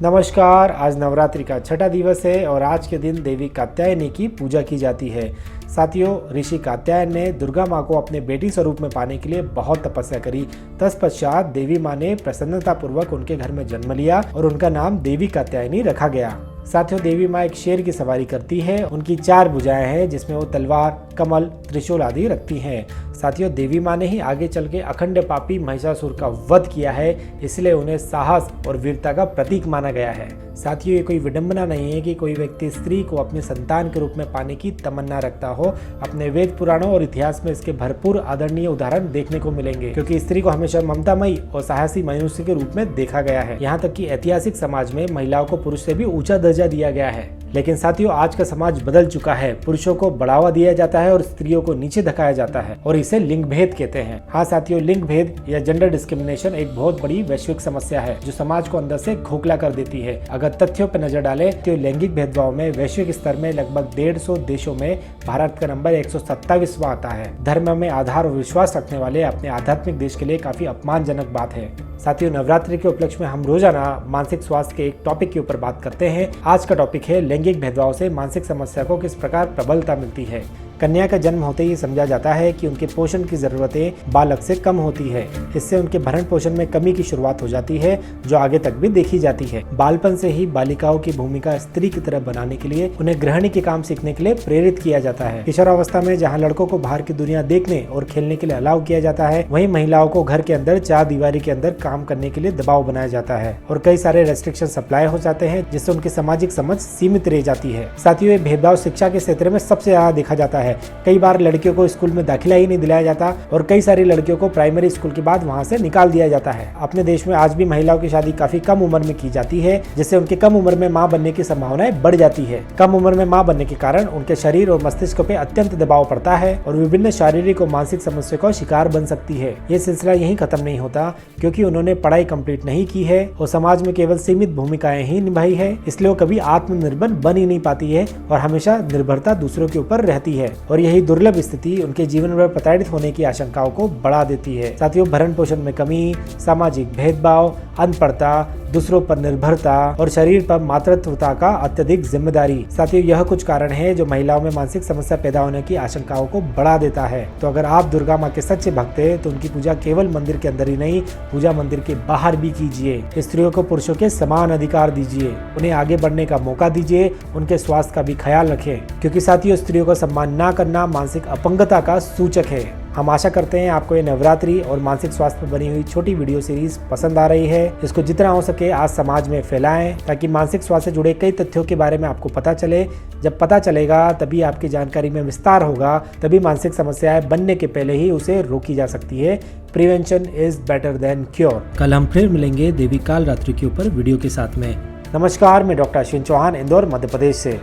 नमस्कार। आज नवरात्रि का छठा दिवस है और आज के दिन देवी कात्यायनी की पूजा की जाती है। साथियों, ऋषि कात्यायन ने दुर्गा माँ को अपने बेटी स्वरूप में पाने के लिए बहुत तपस्या करी। तत्पश्चात देवी माँ ने प्रसन्नता पूर्वक उनके घर में जन्म लिया और उनका नाम देवी कात्यायनी रखा गया। साथियों, देवी माँ एक शेर की सवारी करती है। उनकी 4 भुजाएं हैं जिसमें वो तलवार, कमल, त्रिशूल आदि रखती हैं। साथियों, देवी माँ ने ही आगे चल के अखंड पापी महिषासुर का वध किया है, इसलिए उन्हें साहस और वीरता का प्रतीक माना गया है। साथियों, ये कोई विडंबना नहीं है कि कोई व्यक्ति स्त्री को अपने संतान के रूप में पाने की तमन्ना रखता हो। अपने वेद पुराणों और इतिहास में इसके भरपूर आदरणीय उदाहरण देखने को मिलेंगे, क्योंकि स्त्री को हमेशा ममतामयी और साहसी मनुष्य के रूप में देखा गया है। यहाँ तक कि ऐतिहासिक समाज में महिलाओं को पुरुष से भी ऊंचा दर्जा दिया गया है। लेकिन साथियों, आज का समाज बदल चुका है। पुरुषों को बढ़ावा दिया जाता है और स्त्रियों को नीचे दिखाया जाता है और इसे लिंग भेद कहते हैं। हाँ साथियों, लिंग भेद या जेंडर डिस्क्रिमिनेशन एक बहुत बड़ी वैश्विक समस्या है जो समाज को अंदर से खोखला कर देती है। अगर तथ्यों पर नजर डालें तो लैंगिक भेदभाव में वैश्विक स्तर में लगभग 150 देशों में भारत का नंबर 127वां आता है। धर्म में आधार और विश्वास रखने वाले अपने आध्यात्मिक देश के लिए काफी अपमानजनक बात है। साथियों, नवरात्रि के उपलक्ष्य में हम रोजाना मानसिक स्वास्थ्य के एक टॉपिक के ऊपर बात करते हैं। आज का टॉपिक है लैंगिक भेदभाव से मानसिक समस्या को किस प्रकार प्रबलता मिलती है। कन्या का जन्म होते ही समझा जाता है कि उनके पोषण की जरूरतें बालक से कम होती है। इससे उनके भरण पोषण में कमी की शुरुआत हो जाती है, जो आगे तक भी देखी जाती है। बालपन से ही बालिकाओं की भूमिका स्त्री की तरह बनाने के लिए उन्हें गृहिणी के काम सीखने के लिए प्रेरित किया जाता है। किशोरावस्था में जहाँ लड़कों को बाहर की दुनिया देखने और खेलने के लिए अलाउ किया जाता है, वहीं महिलाओं को घर के अंदर 4 दीवारी के अंदर काम करने के लिए दबाव बनाया जाता है और कई सारे रेस्ट्रिक्शन सप्लाई हो जाते हैं, जिससे उनकी सामाजिक समझ सीमित रह जाती है। साथियों, ये भेदभाव शिक्षा के क्षेत्र में सबसे ज्यादा देखा जाता है। कई बार लड़कियों को स्कूल में दाखिला ही नहीं दिलाया जाता और कई सारी लड़कियों को प्राइमरी स्कूल के बाद वहां से निकाल दिया जाता है। अपने देश में आज भी महिलाओं की शादी काफी कम उम्र में की जाती है, जिससे उनके कम उम्र में मां बनने की संभावनाएं बढ़ जाती है। कम उम्र में मां बनने के कारण उनके शरीर और मस्तिष्क पे अत्यंत दबाव पड़ता है और विभिन्न शारीरिक और मानसिक समस्या का शिकार बन सकती है। ये सिलसिला यहीं खत्म नहीं होता, क्योंकि उन्होंने पढ़ाई कंप्लीट नहीं की है और समाज में केवल सीमित भूमिकाएं ही निभाई है, इसलिए वो कभी आत्मनिर्भर बन ही नहीं पाती है और हमेशा निर्भरता दूसरों के ऊपर रहती है। और यही दुर्लभ स्थिति उनके जीवन में प्रताड़ित होने की आशंकाओं को बढ़ा देती है। साथियों, भरण पोषण में कमी, सामाजिक भेदभाव, अनपढ़ता, दूसरों पर निर्भरता और शरीर पर मातृत्वता का अत्यधिक जिम्मेदारी। साथियों, यह कुछ कारण है जो महिलाओं में मानसिक समस्या पैदा होने की आशंकाओं को बढ़ा देता है। तो अगर आप दुर्गा माँ के सच्चे भक्त हैं तो उनकी पूजा केवल मंदिर के अंदर ही नहीं, पूजा मंदिर के बाहर भी कीजिए। स्त्रियों को पुरुषों के समान अधिकार दीजिए, उन्हें आगे बढ़ने का मौका दीजिए, उनके स्वास्थ्य का भी ख्याल रखें, क्योंकि साथियों, स्त्रियों को सम्मान न करना मानसिक अपंगता का सूचक है। हम आशा करते हैं आपको ये नवरात्रि और मानसिक स्वास्थ्य पर बनी हुई छोटी वीडियो सीरीज पसंद आ रही है। इसको जितना हो सके आज समाज में फैलाएं, ताकि मानसिक स्वास्थ्य से जुड़े कई तथ्यों के बारे में आपको पता चले। जब पता चलेगा तभी आपकी जानकारी में विस्तार होगा, तभी मानसिक समस्याएं बनने के पहले ही उसे रोकी जा सकती है। Prevention is better than cure. कल हम फिर मिलेंगे देवी काल रात्रि के ऊपर वीडियो के साथ में। नमस्कार, मैं डॉक्टर अश्विन चौहान, इंदौर, मध्य प्रदेश से।